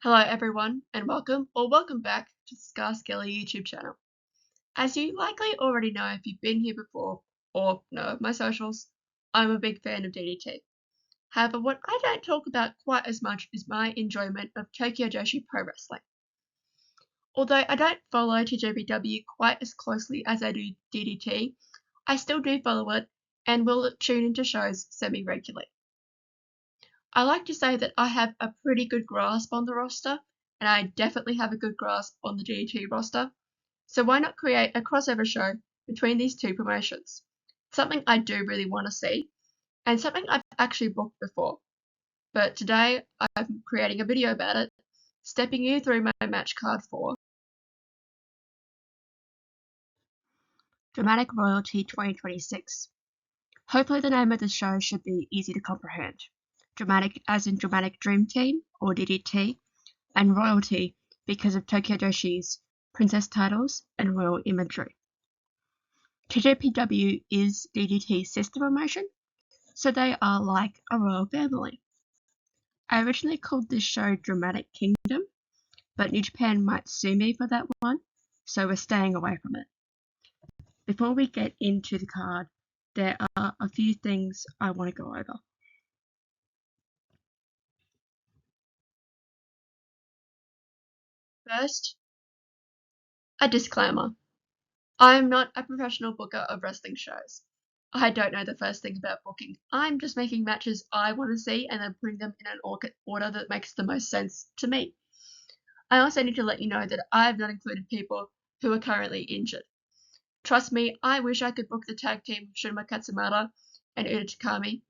Hello everyone and welcome back to the Scar Skelly YouTube channel. As you likely already know if you've been here before or know of my socials, I'm a big fan of DDT. However, what I don't talk about quite as much is my enjoyment of Tokyo Joshi Pro Wrestling. Although I don't follow TJPW quite as closely as I do DDT, I still do follow it and will tune into shows semi-regularly. I like to say that I have a pretty good grasp on the roster, and I definitely have a good grasp on the DDT roster, so why not create a crossover show between these two promotions? Something I do really want to see, and something I've actually booked before. But today I'm creating a video about it, stepping you through my match card for Dramatic Royalty 2026. Hopefully the name of the show should be easy to comprehend. Dramatic as in Dramatic Dream Team, or DDT, and Royalty because of Tokyo Joshi's princess titles and royal imagery. TJPW is DDT's sister promotion, so they are like a royal family. I originally called this show Dramatic Kingdom, but New Japan might sue me for that one, so we're staying away from it. Before we get into the card, there are a few things I want to go over. First, a disclaimer. I am not a professional booker of wrestling shows. I don't know the first thing about booking. I'm just making matches I want to see and then putting them in an order that makes the most sense to me. I also need to let you know that I have not included people who are currently injured. Trust me, I wish I could book the tag team Shunma Katsumata and Uda Takami,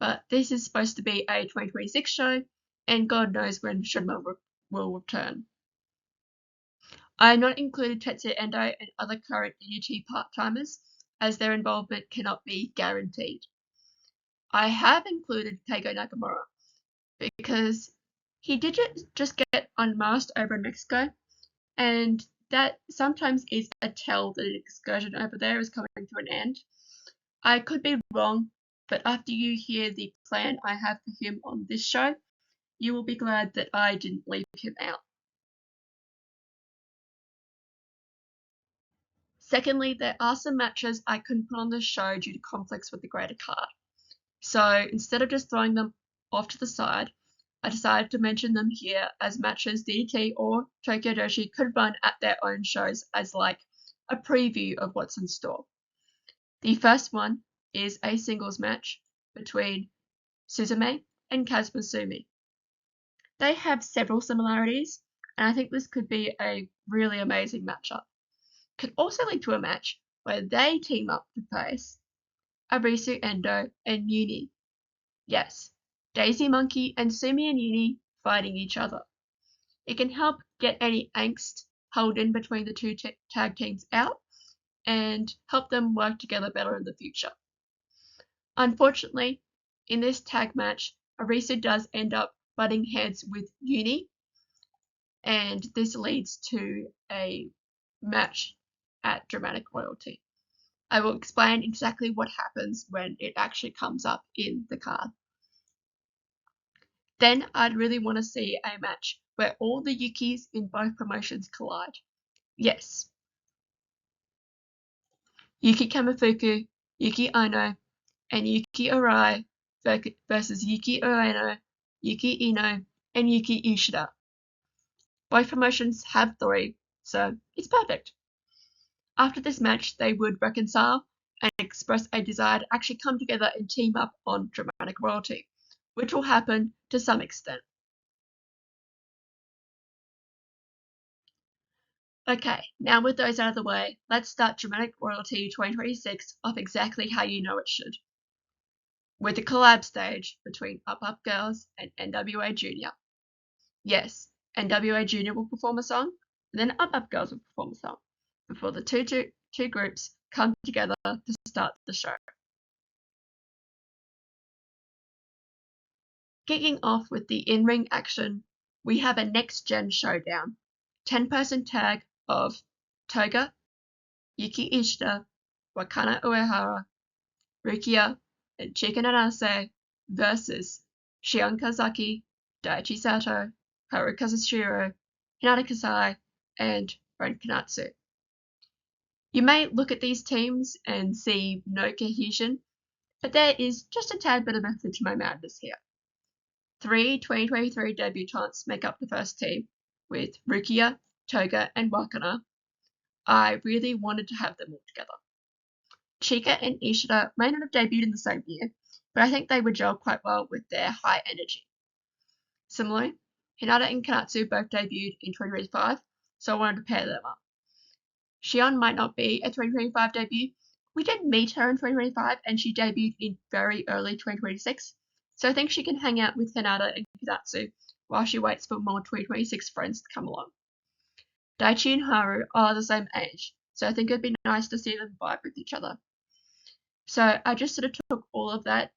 but this is supposed to be a 2026 show, and God knows when Shunma will return. I have not included Tetsuya Endo and other current DDT part-timers, as their involvement cannot be guaranteed. I have included Keigo Nakamura, because he did just get unmasked over in Mexico, and that sometimes is a tell that an excursion over there is coming to an end. I could be wrong, but after you hear the plan I have for him on this show, you will be glad that I didn't leave him out. Secondly, there are some matches I couldn't put on the show due to conflicts with the greater card. So instead of just throwing them off to the side, I decided to mention them here as matches DDT or Tokyo Joshi could run at their own shows as like a preview of what's in store. The first one is a singles match between Suzume and Kazuma Sumi. They have several similarities, and I think this could be a really amazing matchup. Could also lead to a match where they team up to face Arisu Endo and Uni. Yes, Daisy Monkey and Sumi and Uni fighting each other. It can help get any angst held in between the two tag teams out and help them work together better in the future. Unfortunately, in this tag match, Arisu does end up butting heads with Uni, and this leads to a match at Dramatic Royalty. I will explain exactly what happens when it actually comes up in the card. Then I'd really want to see a match where all the Yukis in both promotions collide. Yes. Yuki Kamifuku, Yuki Ono, and Yuki Arai versus Yuki Ueno, Yuki Ino, and Yuki Ishida. Both promotions have 3, so it's perfect. After this match, they would reconcile and express a desire to actually come together and team up on Dramatic Royalty, which will happen to some extent. Okay, now with those out of the way, let's start Dramatic Royalty 2026 off exactly how you know it should. With a collab stage between Up Up Girls and NWA Junior. Yes, NWA Junior will perform a song, and then Up Up Girls will perform a song, before the two groups come together to start the show. Kicking off with the in-ring action, we have a next-gen showdown. 10-person tag of Toga, Yuki Ishida, Wakana Uehara, Rukia, and Chika Nanase versus Shion Kazaki, Daichi Sato, Haru Kazushiro, Hinata Kasai, and Ren Kanatsu. You may look at these teams and see no cohesion, but there is just a tad bit of method to my madness here. 3 2023 debutantes make up the first team, with Rukia, Toga, and Wakana. I really wanted to have them all together. Chika and Ishida may not have debuted in the same year, but I think they would gel quite well with their high energy. Similarly, Hinata and Kanatsu both debuted in 2025, so I wanted to pair them up. Shion might not be a 2025 debut. We did meet her in 2025 and she debuted in very early 2026, so I think she can hang out with Hinata and Kanatsu while she waits for more 2026 friends to come along. Daichi and Haru are the same age, so I think it'd be nice to see them vibe with each other. So I just sort of took all of that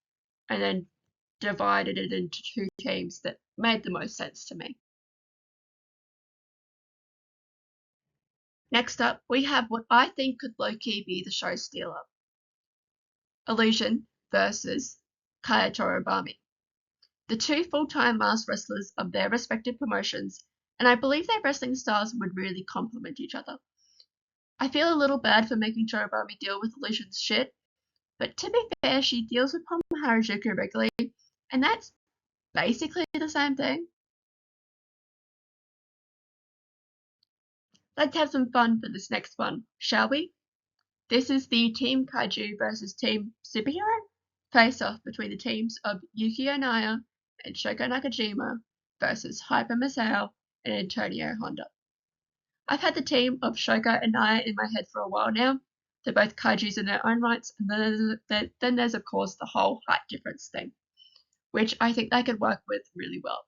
and then divided it into two teams that made the most sense to me. Next up, we have what I think could low-key be the show stealer. Illusion versus Kaya Torobami. The two full-time masked wrestlers of their respective promotions, and I believe their wrestling styles would really complement each other. I feel a little bad for making Torobami deal with Illusion's shit, but to be fair, she deals with Pom Harajuku regularly, and that's basically the same thing. Let's have some fun for this next one, shall we? This is the Team Kaiju versus Team Superhero face-off between the teams of Yukio Naya and Shoko Nakajima versus Hyper Misao and Antonio Honda. I've had the team of Shoko and Naya in my head for a while now. They're both kaijus in their own rights, and then there's of course the whole height difference thing, which I think they could work with really well.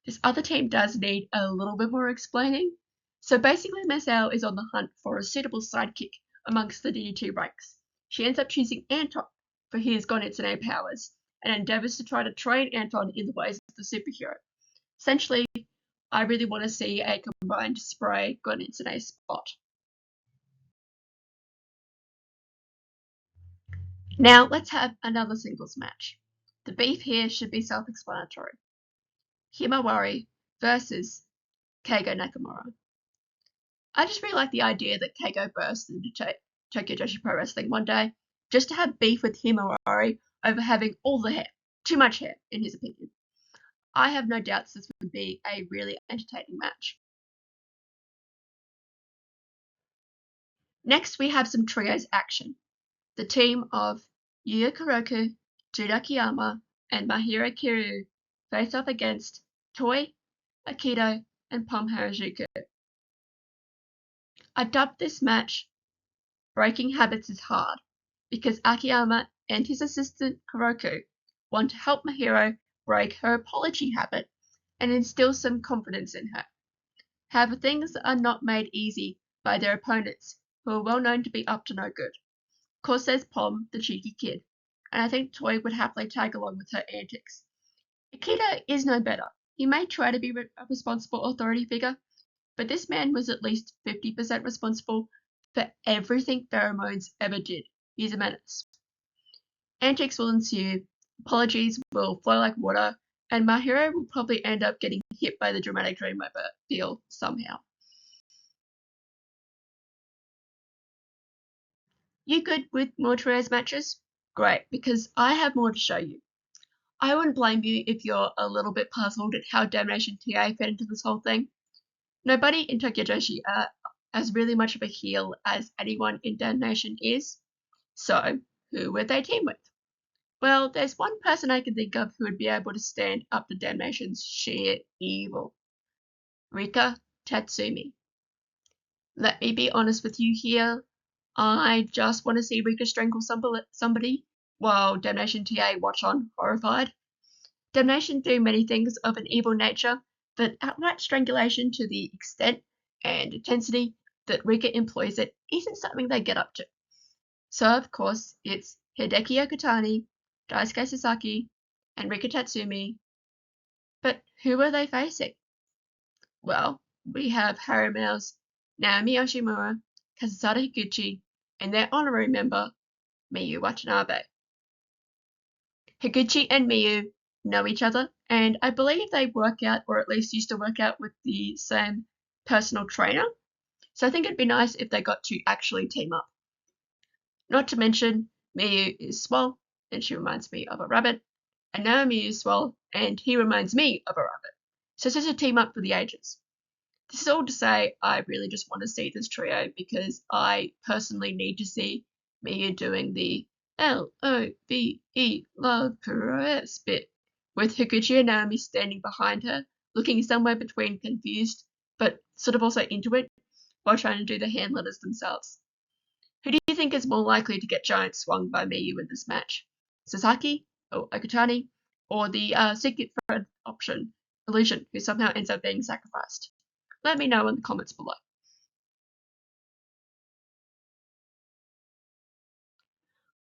This other team does need a little bit more explaining. So basically Misao is on the hunt for a suitable sidekick amongst the DDT ranks. She ends up choosing Anton for his Gonitsune powers and endeavors to try to train Anton in the ways of the superhero. Essentially, I really want to see a combined spray Gonitsune spot. Now let's have another singles match. The beef here should be self-explanatory. Himawari versus Keigo Nakamura. I just really like the idea that Keigo burst into Tokyo Joshi Pro Wrestling one day just to have beef with Himawari over having all the hair. Too much hair, in his opinion. I have no doubts this would be a really entertaining match. Next, we have some trios action. The team of Yuya Kuroku, Judo Akiyama, and Mahiro Kiryu face off against Toi, Akito, and Pom Harajuku. I dubbed this match Breaking Habits is Hard because Akiyama and his assistant Kuroku want to help Mahiro break her apology habit and instill some confidence in her. However, things are not made easy by their opponents, who are well known to be up to no good. Of course, there's Pom, the cheeky kid, and I think Toi would happily tag along with her antics. Akito is no better. He may try to be a responsible authority figure, but this man was at least 50% responsible for everything Pheromones ever did. He's a menace. Antics will ensue, apologies will flow like water, and Mahiro will probably end up getting hit by the dramatic Dreammobile somehow. You good with more trios matches? Great, because I have more to show you. I wouldn't blame you if you're a little bit puzzled at how Damnation TA fit into this whole thing. Nobody in Tokyo Joshi as really much of a heel as anyone in Damnation is. So, who would they team with? Well, there's one person I can think of who would be able to stand up to Damnation's sheer evil. Rika Tatsumi. Let me be honest with you here. I just want to see Rika strangle somebody while Damnation TA watch on horrified. Damnation do many things of an evil nature, but outright strangulation to the extent and intensity that Rika employs it isn't something they get up to. So, of course, it's Hideki Okutani, Daisuke Sasaki, and Rika Tatsumi. But who are they facing? Well, we have Harumel's Naomi Yoshimura, Kazusada Higuchi, and their honorary member, Miyu Watanabe. Higuchi and Miyu know each other, and I believe they work out, or at least used to work out, with the same personal trainer. So I think it'd be nice if they got to actually team up. Not to mention, Miyu is swole, and she reminds me of a rabbit, and Naomi is swole, and he reminds me of a rabbit. So it's just a team up for the ages. This is all to say, I really just want to see this trio because I personally need to see Miyu doing the LOVE love caress bit with Higuchi and Naomi standing behind her, looking somewhere between confused but sort of also into it while trying to do the hand letters themselves. Who do you think is more likely to get giant swung by Miyu in this match? Sasaki or Okutani, or the secret friend option, Illusion, who somehow ends up being sacrificed? Let me know in the comments below.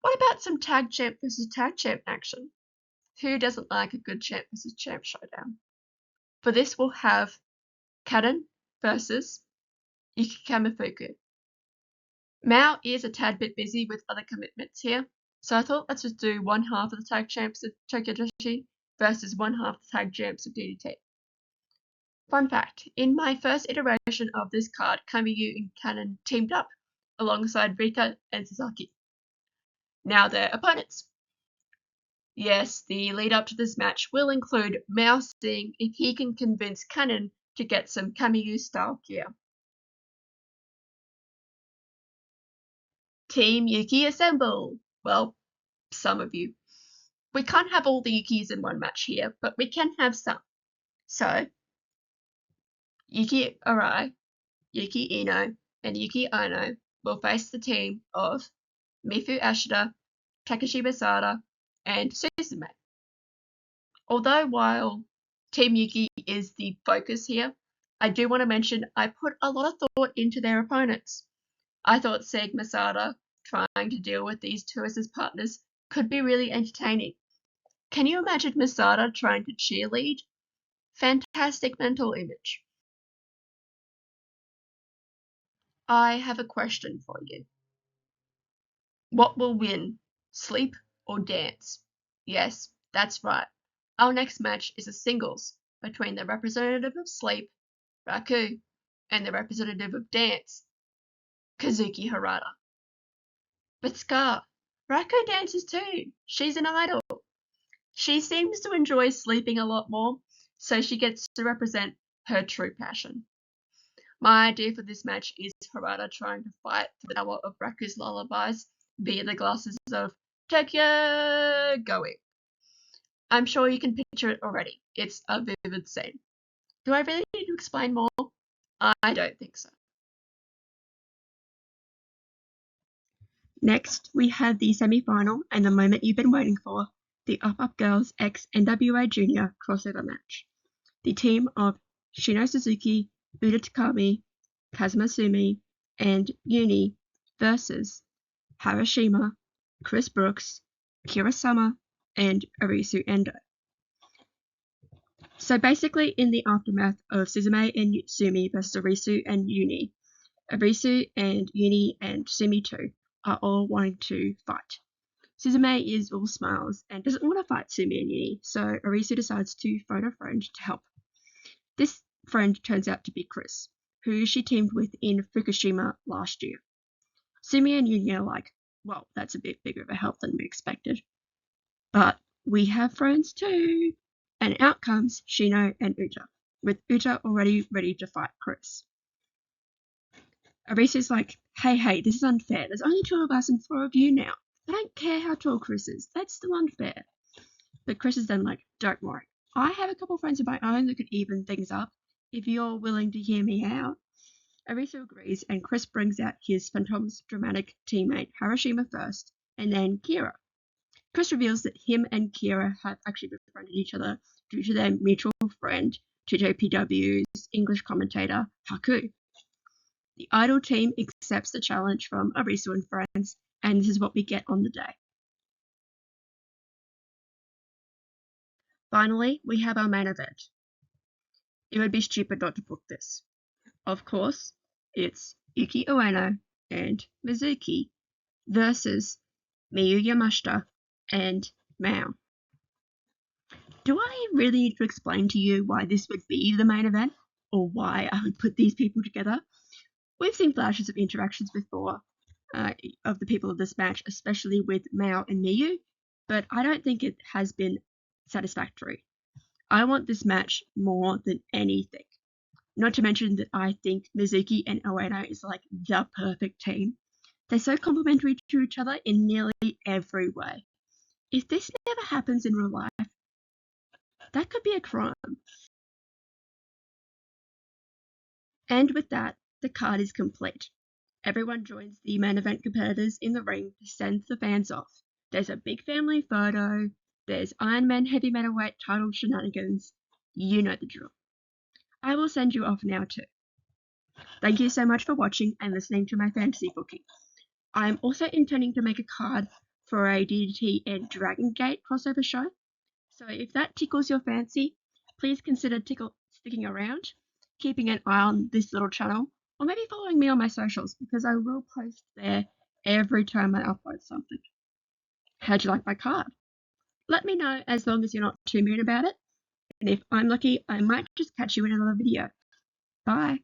What about some tag champ versus tag champ action? Who doesn't like a good champ versus champ showdown? For this, we'll have Kaden versus Yuki Kamifuku. Mao is a tad bit busy with other commitments here, so I thought let's just do one half of the tag champs of Tokyo Joshi versus one half of the tag champs of DDT. Fun fact, in my first iteration of this card, Kamiyu and Kaden teamed up alongside Rika and Sasaki. Now they're opponents. Yes, the lead up to this match will include Mao seeing if he can convince Kaden to get some Kamiyu style gear. Team Yuki assemble! Well, some of you. We can't have all the Yukis in one match here, but we can have some. So, Yuki Arai, Yuki Ino, and Yuki Ono will face the team of Mifu Ashida, Takashi Masada, and Suzume. Although while Team Yuki is the focus here, I do want to mention I put a lot of thought into their opponents. I thought seeing Masada trying to deal with these two as his partners could be really entertaining. Can you imagine Masada trying to cheerlead? Fantastic mental image. I have a question for you. What will win, sleep or dance? Yes, that's right. Our next match is a singles between the representative of sleep, Raku, and the representative of dance, Kazuki Harada. But Scar, Raku dances too. She's an idol. She seems to enjoy sleeping a lot more, so she gets to represent her true passion. My idea for this match is Harada trying to fight for the power of Raku's lullabies via the glasses of Tokyo going. I'm sure you can picture it already. It's a vivid scene. Do I really need to explain more? I don't think so. Next, we have the semi-final and the moment you've been waiting for, the Up Up Girls x NWA Junior crossover match. The team of Shino Suzuki, Uda Takami, Kazuma Sumi, and Uni versus Harashima, Chris Brooks, Kira Summer, and Arisu Endo. So basically, in the aftermath of Suzume and Sumi versus Arisu and Uni, Arisu and Uni and Sumi too are all wanting to fight. Suzume is all smiles and doesn't want to fight Sumi and Uni, so Arisu decides to phone a friend to help. This friend turns out to be Chris, who she teamed with in Fukushima last year. Sumi and Uni are like, well, that's a bit bigger of a help than we expected. But we have friends too. And out comes Shino and Uta, with Uta already ready to fight Chris. Arisu's like, hey, this is unfair. There's only 2 of us and 4 of you now. I don't care how tall Chris is. That's still unfair. But Chris is then like, don't worry. I have a couple friends of my own that could even things up if you're willing to hear me out. Arisu agrees, and Chris brings out his Phantom's dramatic teammate Harashima first, and then Kira. Chris reveals that him and Kira have actually befriended each other due to their mutual friend, TJPW's English commentator, Haku. The Idol team accepts the challenge from Arisu and friends, and this is what we get on the day. Finally, we have our main event. It would be stupid not to book this. Of course, it's Yuki Ueno and Mizuki versus Miyu Yamashita and Mao. Do I really need to explain to you why this would be the main event, or why I would put these people together? We've seen flashes of interactions before of the people of this match, especially with Mao and Miyu, but I don't think it has been satisfactory. I want this match more than anything. Not to mention that I think Mizuki and Ueno is like the perfect team. They're so complementary to each other in nearly every way. If this never happens in real life, that could be a crime. And with that, the card is complete. Everyone joins the main event competitors in the ring to send the fans off. There's a big family photo, there's Iron Man heavy metalweight title shenanigans. You know the drill. I will send you off now too. Thank you so much for watching and listening to my fantasy booking. I'm also intending to make a card for a DDT and Dragon Gate crossover show. So if that tickles your fancy, please consider sticking around, keeping an eye on this little channel, or maybe following me on my socials because I will post there every time I upload something. How'd you like my card? Let me know as long as you're not too mean about it, and if I'm lucky, I might just catch you in another video. Bye!